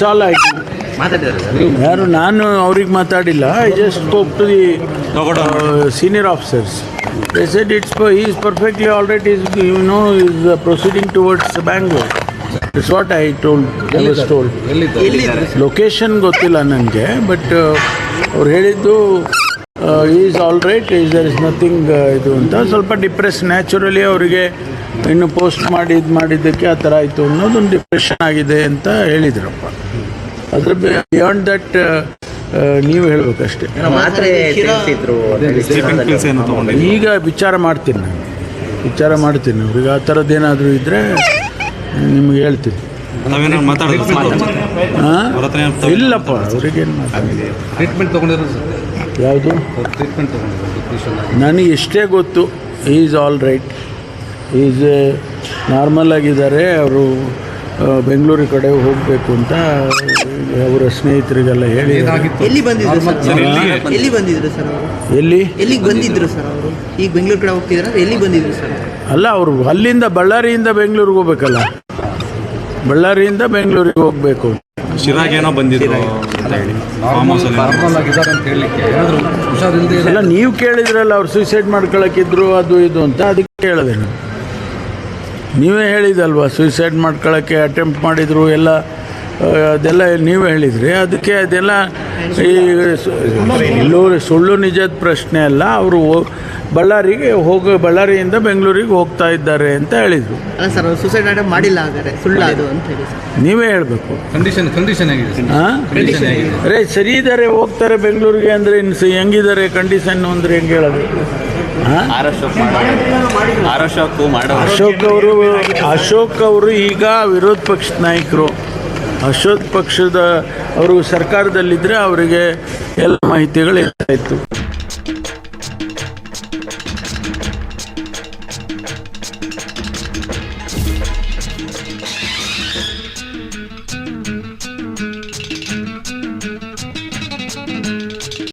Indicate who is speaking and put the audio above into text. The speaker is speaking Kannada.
Speaker 1: ಸಾಲ್ ಆಯಿತು. ಯಾರು ನಾನು ಅವ್ರಿಗೆ ಮಾತಾಡಿಲ್ಲ. I just spoke to the senior officers. They said he is perfectly all right. Is proceeding towards Bangalore. That's what I was told. Location ಗೊತ್ತಿಲ್ಲ ನನಗೆ, ಬಟ್ ಅವ್ರು ಹೇಳಿದ್ದು is all right, there is nothing ಇದು ಅಂತ. ಸ್ವಲ್ಪ ಡಿಪ್ರೆಸ್ ನ್ಯಾಚುರಲಿ ಅವರಿಗೆ ಇನ್ನು ಪೋಸ್ಟ್ ಮಾಡಿದ್ದಕ್ಕೆ ಆ ಥರ ಆಯಿತು ಅನ್ನೋದೊಂದು ಡಿಪ್ರೆಷನ್ ಆಗಿದೆ ಅಂತ ಹೇಳಿದ್ರಪ್ಪ. ಅದ್ರ ಬಿಯಾಂಡ್ ದಟ್ ನೀವು ಹೇಳ್ಬೇಕಷ್ಟೇ. ಈಗ ವಿಚಾರ ಮಾಡ್ತೀನಿ ಅವ್ರಿಗೆ ಆ ಥರದ್ದೇನಾದರೂ ಇದ್ದರೆ ನಿಮ್ಗೆ ಹೇಳ್ತೀನಿ. ಇಲ್ಲಪ್ಪ, ಅವ್ರಿಗೇನು ಮಾತಾಡಿದೆ. ಯಾವುದು ನನಗೆ ಎಷ್ಟೇ ಗೊತ್ತು, is all right, is normal ಆಗಿದ್ದಾರೆ. ಅವರು ಬೆಂಗಳೂರು ಕಡೆ ಹೋಗಬೇಕು ಅಂತ ಅವರ ಸ್ನೇಹಿತರಿಗೆಲ್ಲ ಹೇಳಿ.
Speaker 2: ಎಲ್ಲಿಗೆ ಬಂದಿದ್ರು ಸರ್ ಅವರು? ಈಗ ಬೆಂಗಳೂರು ಕಡೆ ಹೋಗ್ತಿದ್ದಾರೆ, ಎಲ್ಲಿ ಬಂದಿದ್ರು ಸರ್?
Speaker 1: ಅಲ್ಲ, ಅವರು ಅಲ್ಲಿಂದ ಬಳ್ಳಾರಿಯಿಂದ ಬೆಂಗಳೂರಿಗೆ ಹೋಗ್ಬೇಕಲ್ಲ, ಬಳ್ಳಾರಿಯಿಂದ ಬೆಂಗಳೂರಿಗೆ ಹೋಗಬೇಕು.
Speaker 3: ಶಿರಾಗೇನೋ ಬಂದಿದ್ರು
Speaker 1: ಅಲ್ಲ, ನೀವು ಕೇಳಿದ್ರಲ್ಲ ಅವ್ರು ಸೂಸೈಡ್ ಮಾಡ್ಕೊಳಕ್ಕಿದ್ರು ಅದು ಇದು ಅಂತ, ಅದಕ್ಕೆ ಕೇಳಿದೆ ನಾನು. ನೀವೇ ಹೇಳಿದಲ್ವ, ಸೂಸೈಡ್ ಮಾಡ್ಕೊಳ್ಳೋಕ್ಕೆ ಅಟೆಂಪ್ಟ್ ಮಾಡಿದರು ಎಲ್ಲ, ಅದೆಲ್ಲ ನೀವೇ ಹೇಳಿದ್ರಿ. ಅದಕ್ಕೆ ಅದೆಲ್ಲ ಈ ಸುಳ್ಳು ನಿಜದ ಪ್ರಶ್ನೆ ಅಲ್ಲ. ಅವರು ಬಳ್ಳಾರಿಯಿಂದ ಬೆಂಗಳೂರಿಗೆ ಹೋಗ್ತಾ ಇದ್ದಾರೆ ಅಂತ ಹೇಳಿದರು.
Speaker 2: ಅಲ್ಲ ಸರ್, ಸೂಸೈಡ್ ಅಟೆಂಪ್ಟ್ ಮಾಡಿಲ್ಲ, ಹಾಗಾದ್ರೆ ಸುಳ್ಳು ಅದು ಅಂತ ಹೇಳಿ
Speaker 1: ನೀವೇ ಹೇಳಬೇಕು.
Speaker 3: ಕಂಡೀಷನ್
Speaker 1: ಅರೆ ಸರಿ ಇದ್ದಾರೆ, ಹೋಗ್ತಾರೆ ಬೆಂಗಳೂರಿಗೆ ಅಂದರೆ ಇನ್ನು ಹೆಂಗಿದ್ದಾರೆ ಕಂಡೀಷನ್ ಅಂದರೆ ಹೆಂಗೆ ಹೇಳೋದು? ಅಶೋಕ್ ಅವರು ಈಗ ವಿರೋಧ ಪಕ್ಷದ ನಾಯಕರು. ಅಶೋಕ್ ಪಕ್ಷದ ಅವರು ಸರ್ಕಾರದಲ್ಲಿದ್ದರೆ ಅವರಿಗೆ ಎಲ್ಲ ಮಾಹಿತಿಗಳು ಇರ್ತಾಯಿತ್ತು.